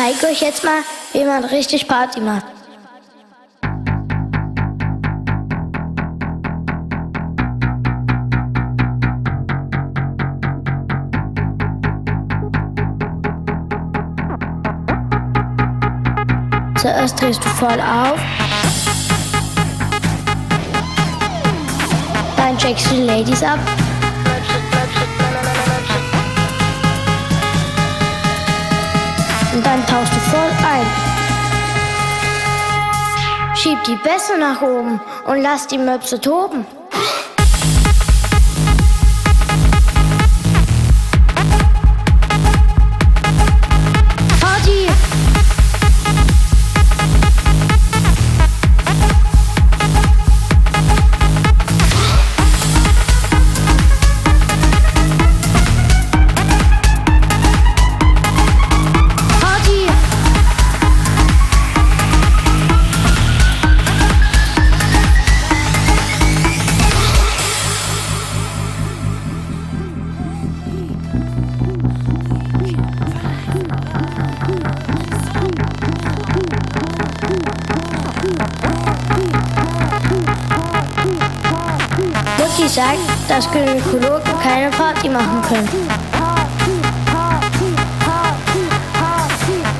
zeige euch jetzt mal, wie man richtig Party macht. Zuerst drehst du voll auf, dann checkst du die Ladies ab, und dann tauchst du voll ein. Schieb die Bässe nach oben und lass die Möpse toben. Party! Mutti sagt, dass Gynäkologen keine Party machen können.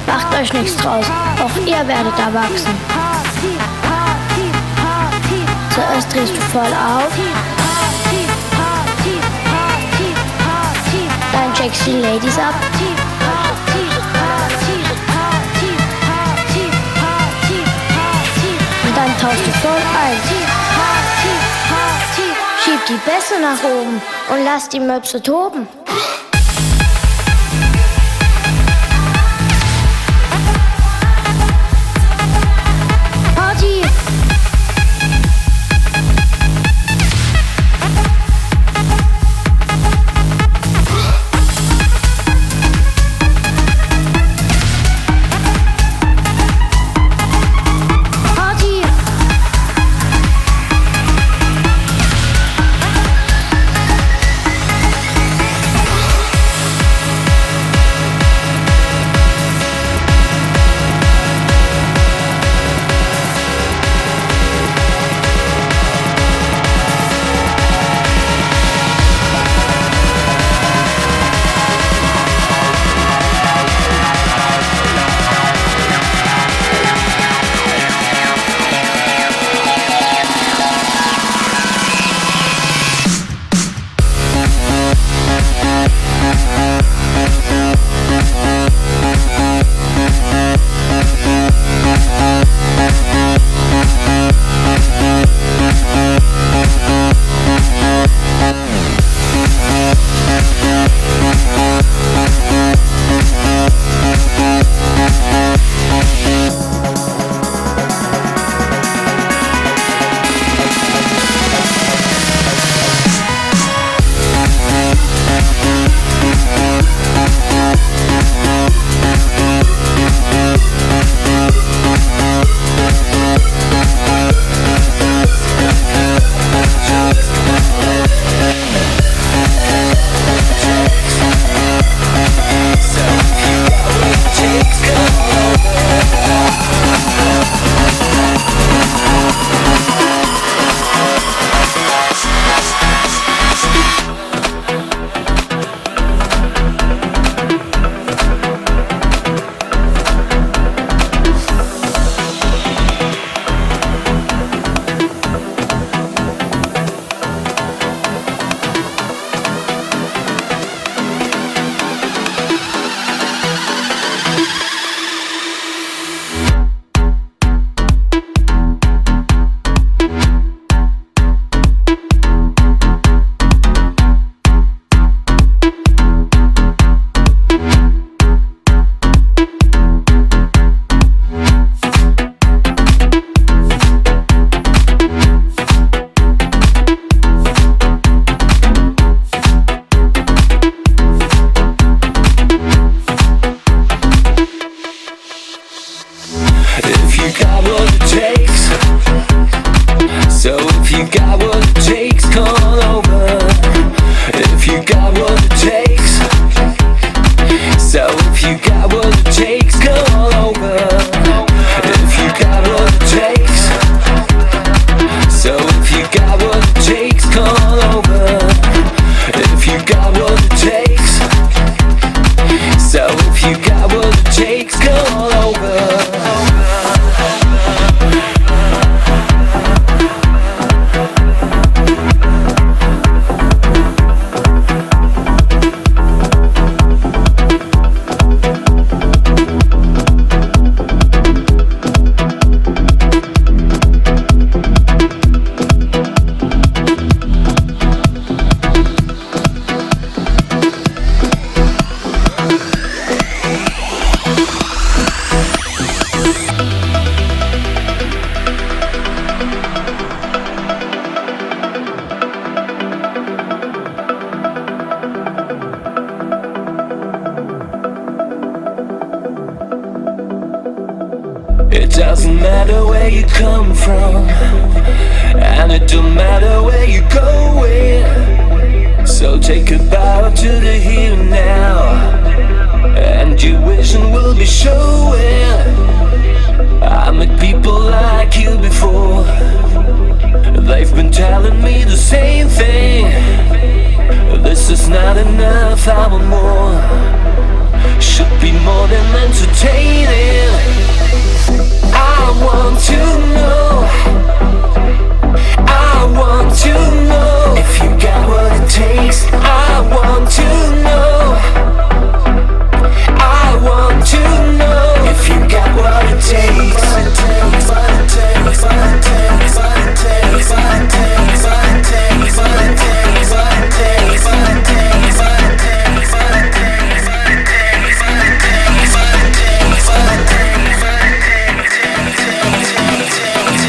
Macht euch nichts draus, auch ihr werdet erwachsen. Zuerst drehst du voll auf, dann checkst du die Ladies ab, und dann tauchst du voll ein. Schieb die Bässe nach oben und lass die Möpse toben. Party! So if you got what it takes, come on. you come from, and it don't matter where you're going. So take a bow to the here and now, and your vision will be showing. I met people like you before. They've been telling me the same thing. This is not enough, I want more. Should be more than entertaining. I want to know, I want to know if you got what it takes. I want to know, I want to know if you got what it takes. What it takes, what it takes, what it takes, what it takes, what it takes, what it takes, what it takes, what it takes, what it takes, what it takes, what it takes, what it takes, what it takes, what it takes, what it takes, what it takes, what it takes.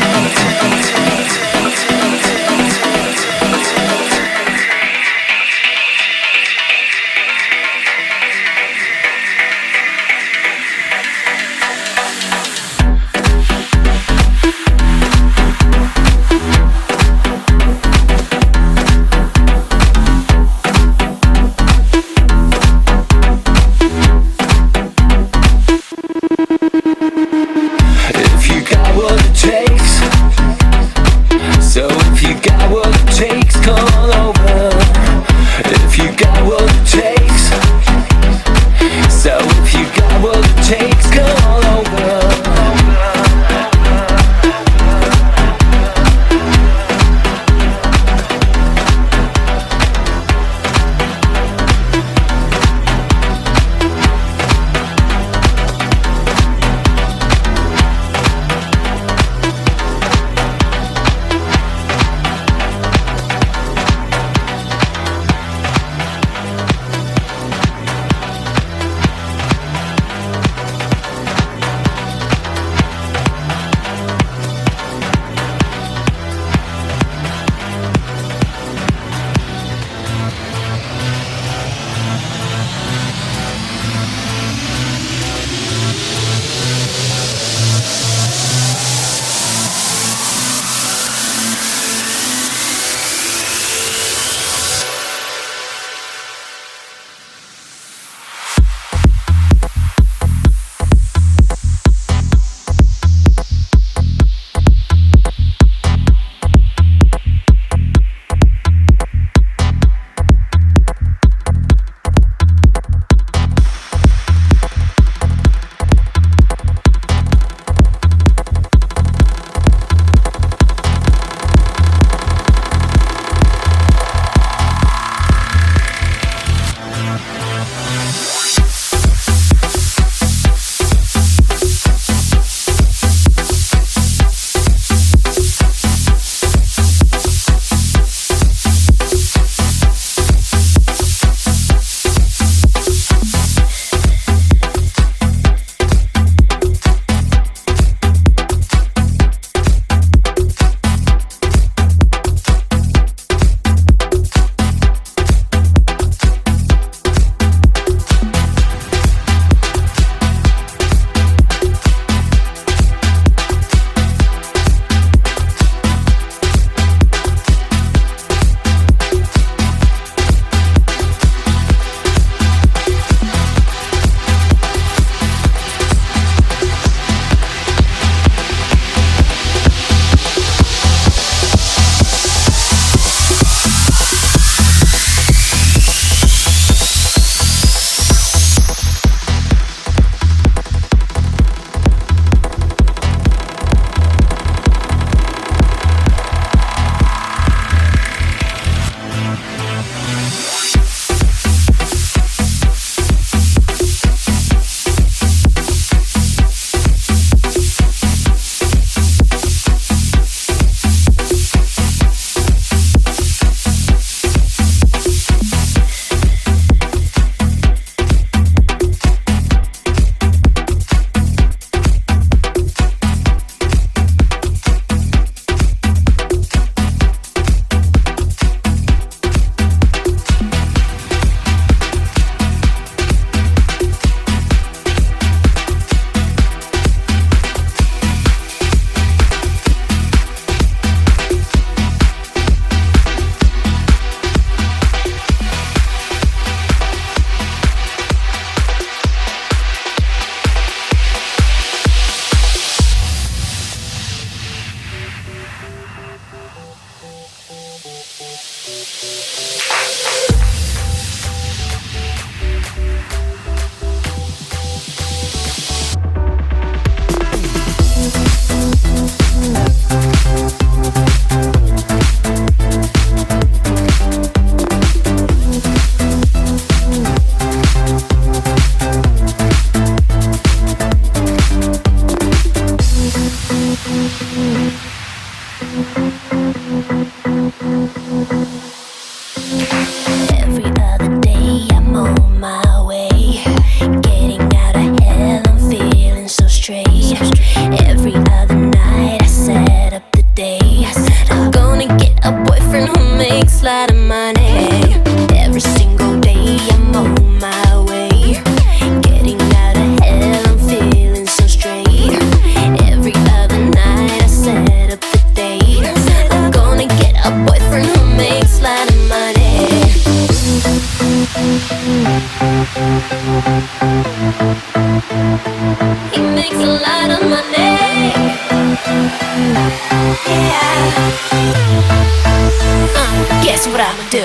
Guess what I'ma do?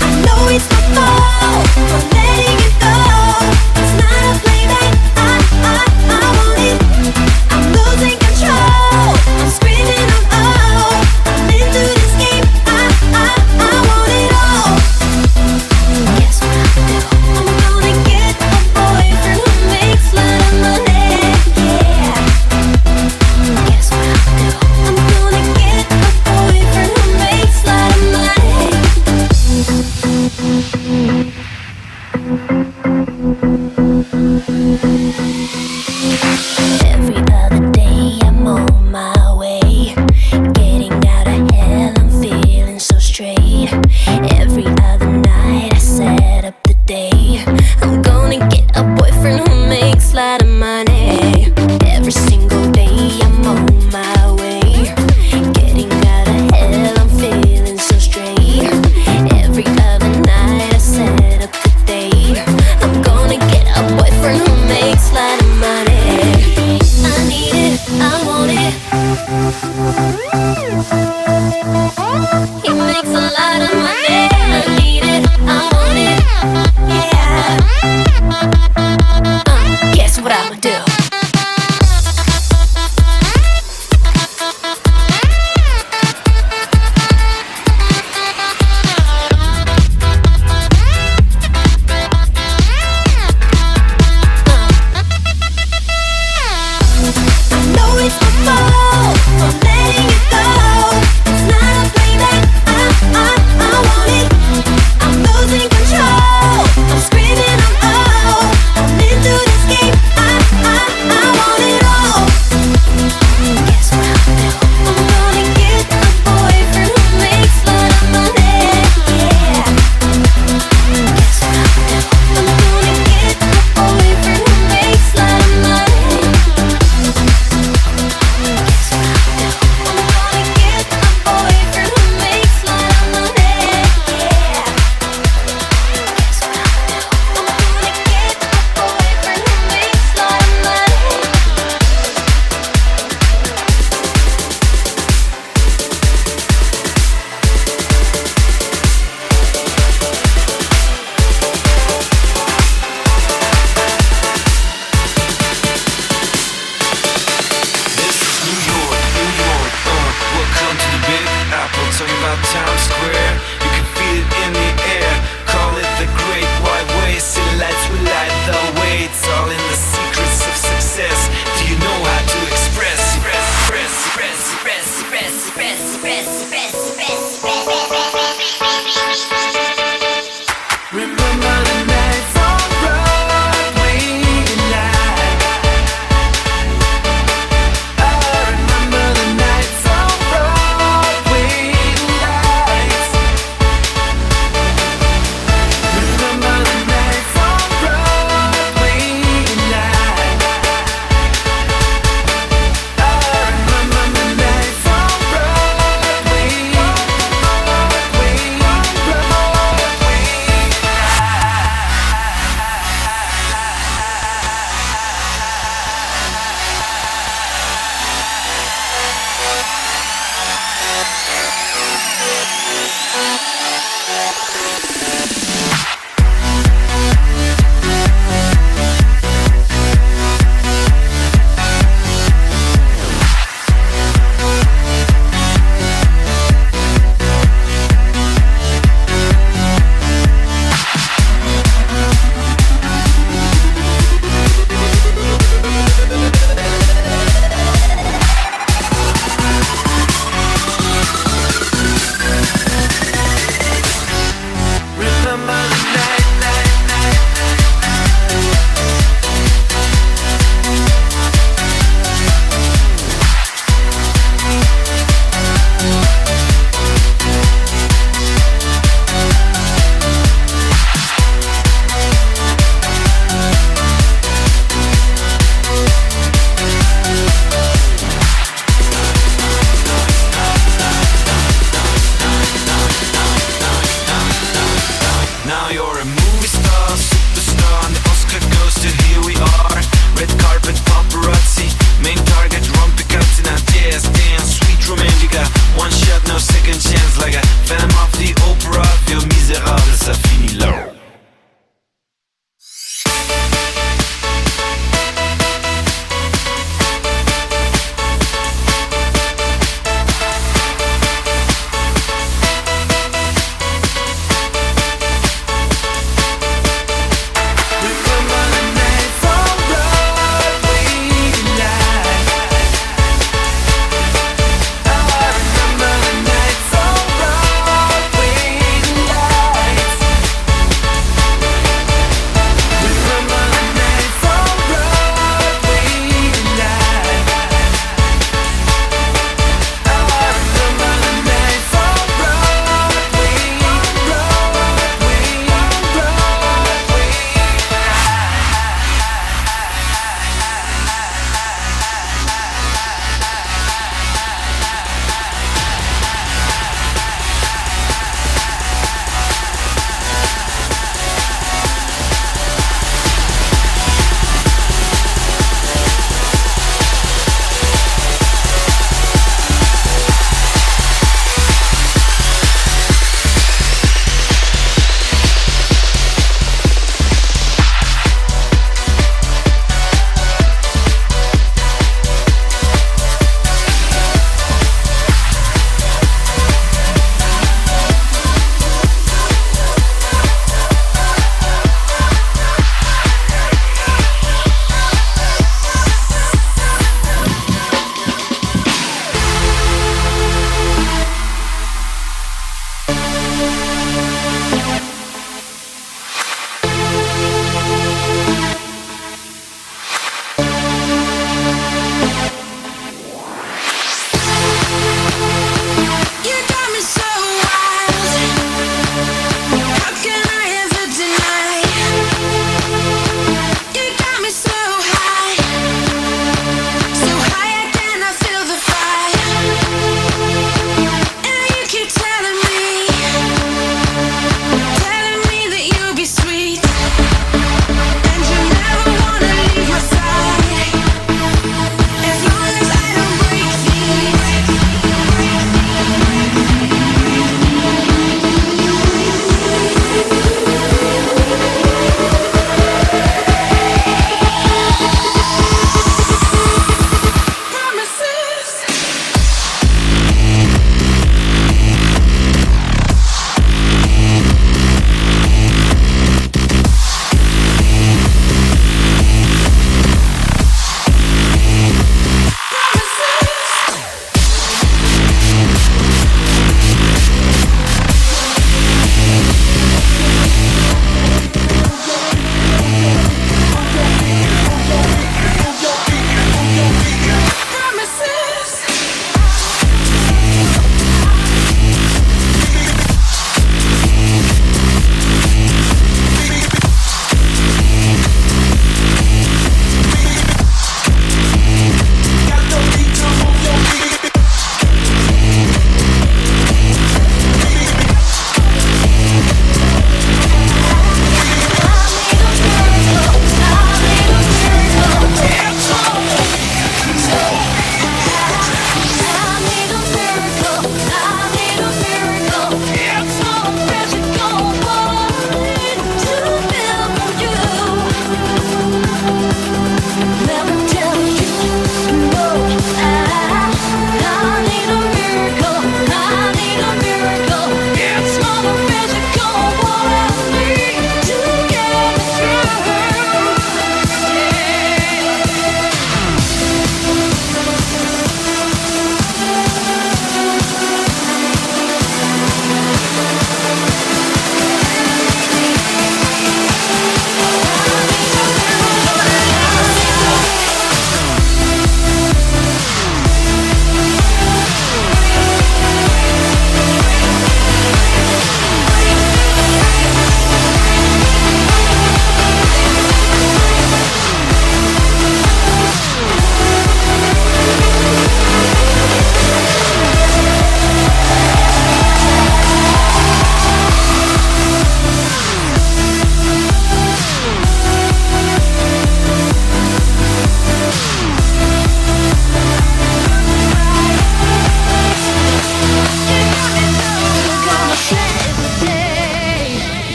I know it's my fault for letting you go. It's not a playback. I want it. I'm losing control. I'm screaming oh. I'm into this game. I want it all. Guess what I'ma do? I'm gonna get a boyfriend who makes a lot of money. Yeah. Guess what I'ma do? I'm gonna get a boyfriend who makes a lot of money. Every other day I'm on my way, getting out of hell, I'm feeling so straight. Every other night I set up the day, I'm gonna get a boyfriend who makes a lot of money. Every single day I'm on my way, getting out of hell, I'm feeling so straight. Every other night I set up the day, I'm gonna get a boyfriend who makes a lot of money. I need it, I want it. He makes a lot of money. I need it, I want it. Yeah. Guess what I'ma do?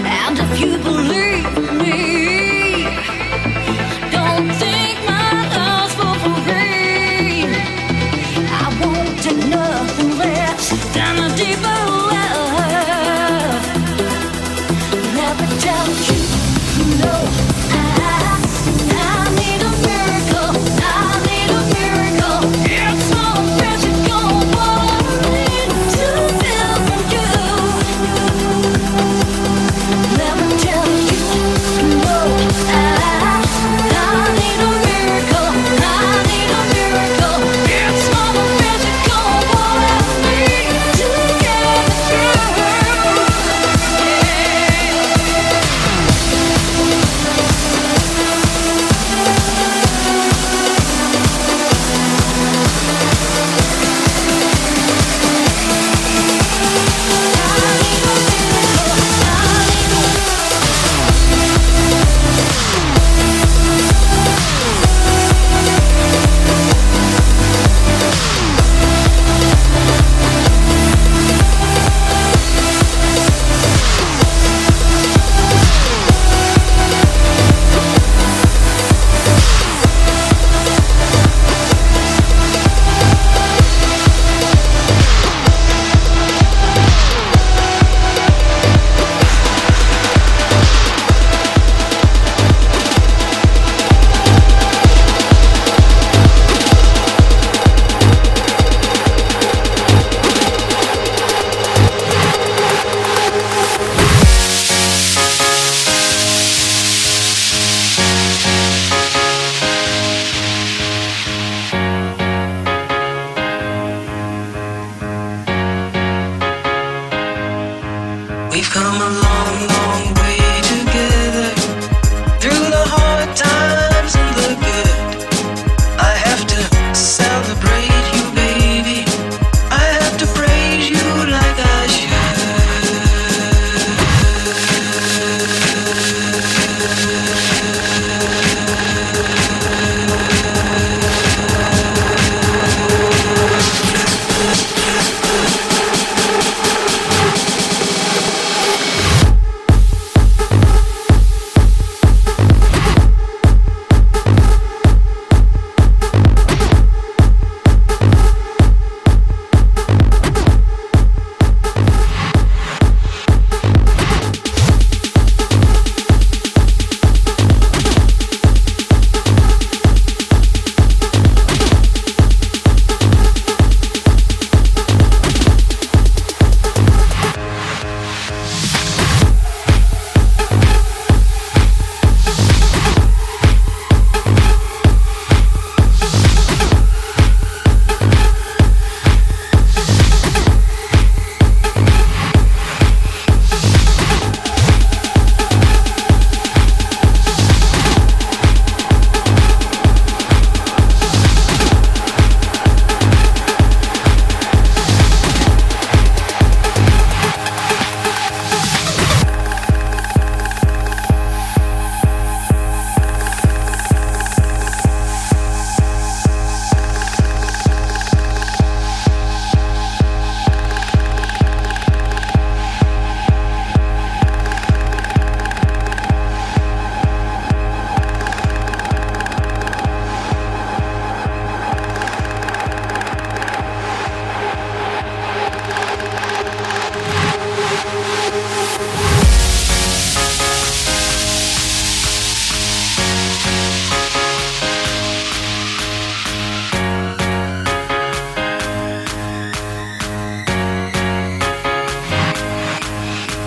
And if you believe me, don't think my love's for free. I won't do nothing less than a deeper love. Let me tell you, no, I need a miracle. I need a miracle. It's all physical. What I need to feel from you. Let me tell you, no, I need a miracle. I need a miracle. It's all physical. What I need to get through. We've come a long, long way together, through the hard times and the good. I have to celebrate you, baby. I have to praise you like I should.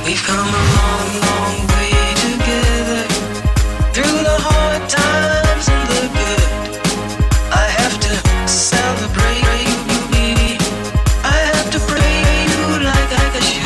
We've come a long, long way together, through the hard times and the good. I have to celebrate you, baby. I have to praise you like I should.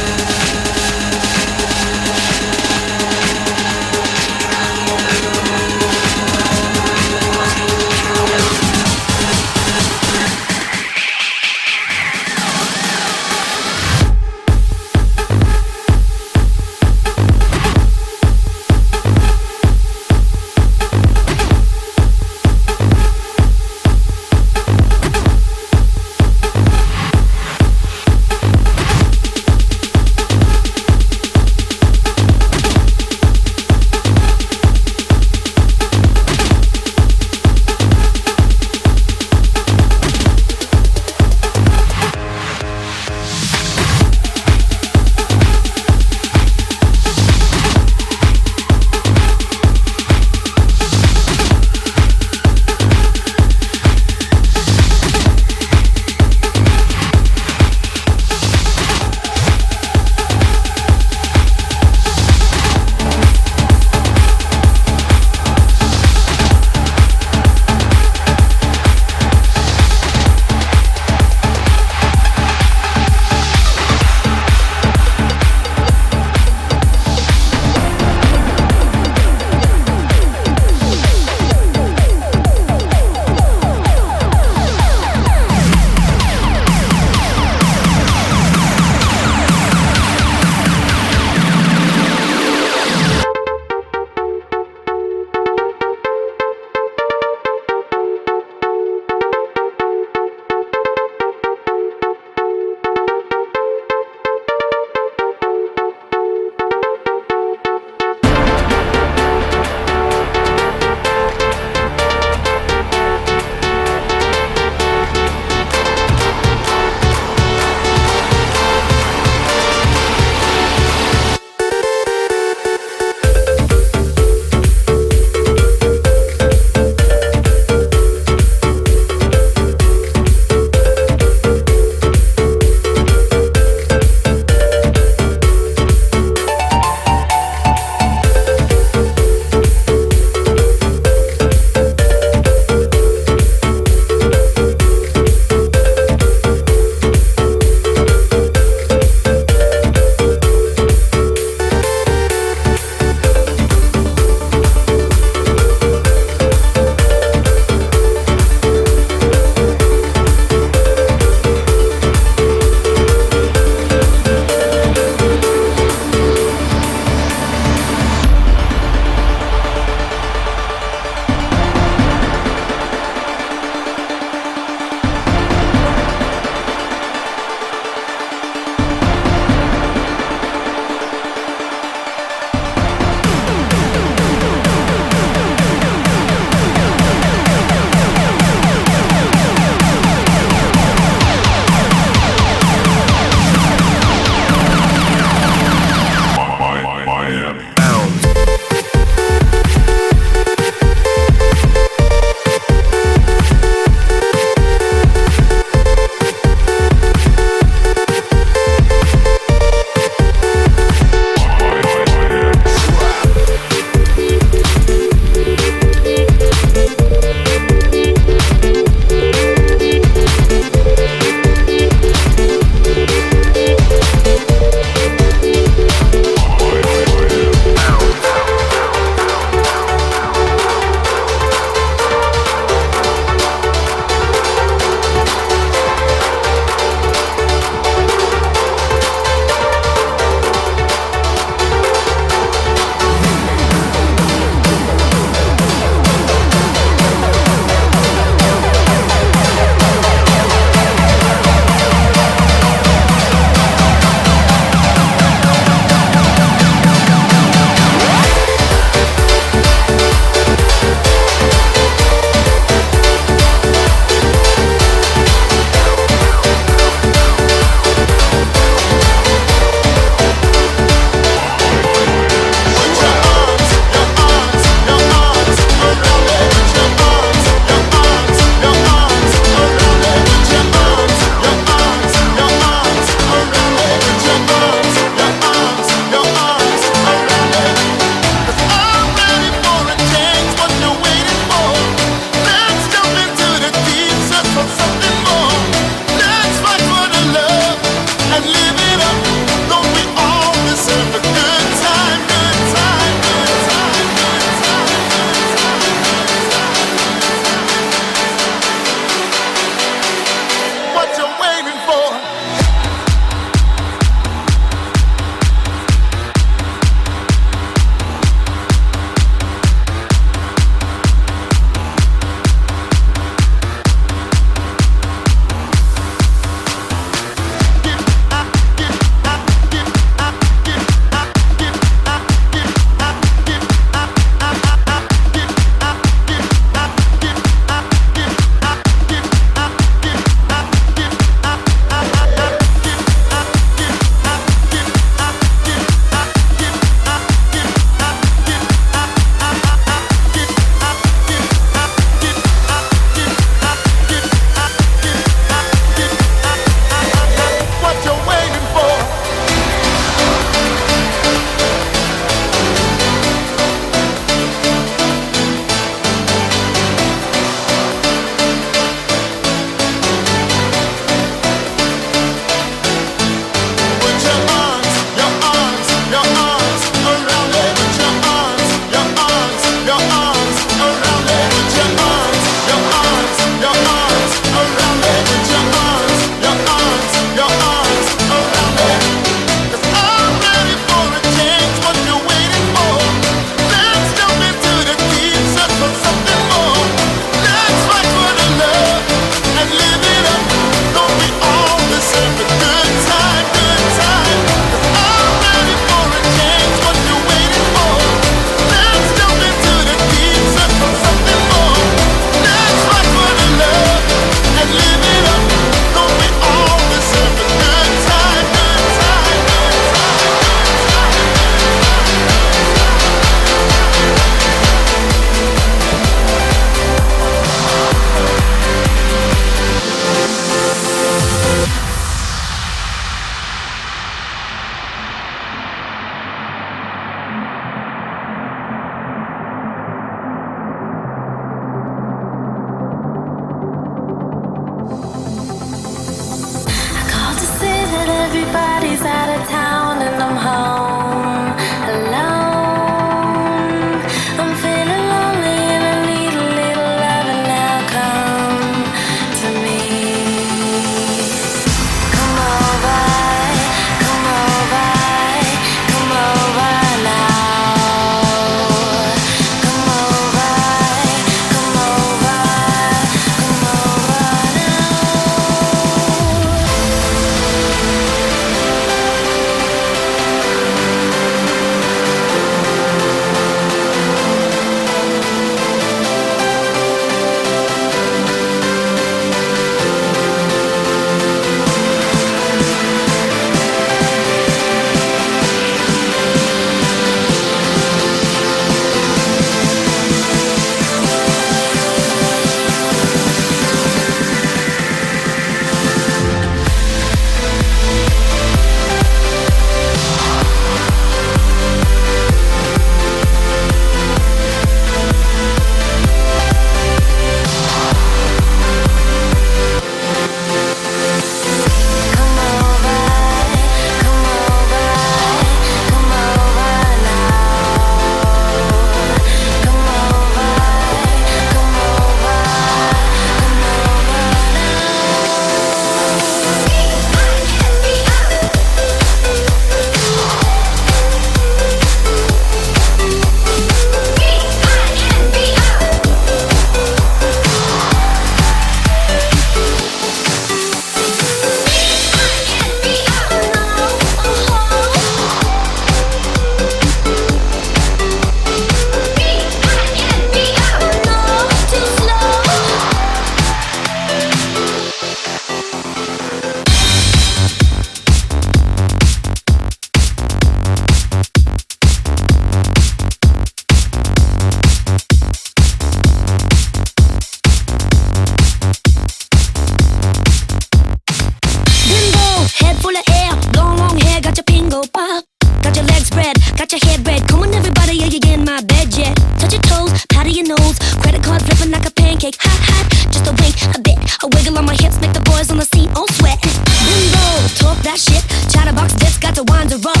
got your head red. Come on everybody, are you in my bed yet? Touch your toes, pat your nose. Credit card flipping like a pancake. Hot, hot, just a wink, a bit. A wiggle on my hips, make the boys on the scene all sweat. Bimbo, talk that shit. Chatterbox bits got to wind her up.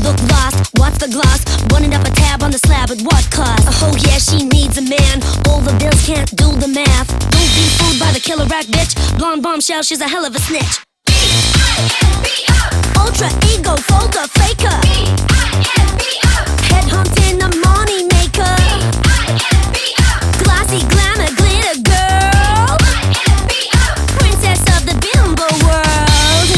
Look lost, what's the gloss? Running up a tab on the slab at what cost? Oh yeah, she needs a man. All the bills can't do the math. Don't be fooled by the killer rack bitch. Blonde bombshell, she's a hell of a snitch. Ultra ego, folder, faker. Headhunt in the money maker. Glossy glamour, glitter girl. Princess of the bimbo world.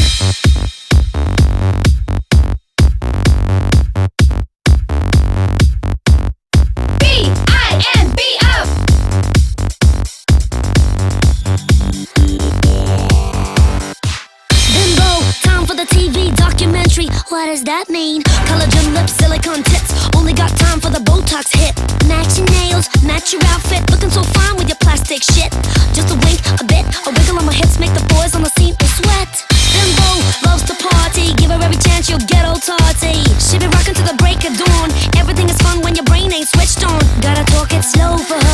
B-I-M-B-O. Bimbo, time for the TV documentary. What does that mean? Collagen lips, silicone tits. Only got time for the Botox hit. Match your nails, match your outfit. Looking so fine with your plastic shit. Just a wink, a bit, a wiggle on my hips. Make the boys on the scene all sweat. Bimbo loves to party. Give her every chance, you'll get old tarty. She be rocking to the break of dawn. Everything is fun when your brain ain't switched on. Gotta talk it slow for her.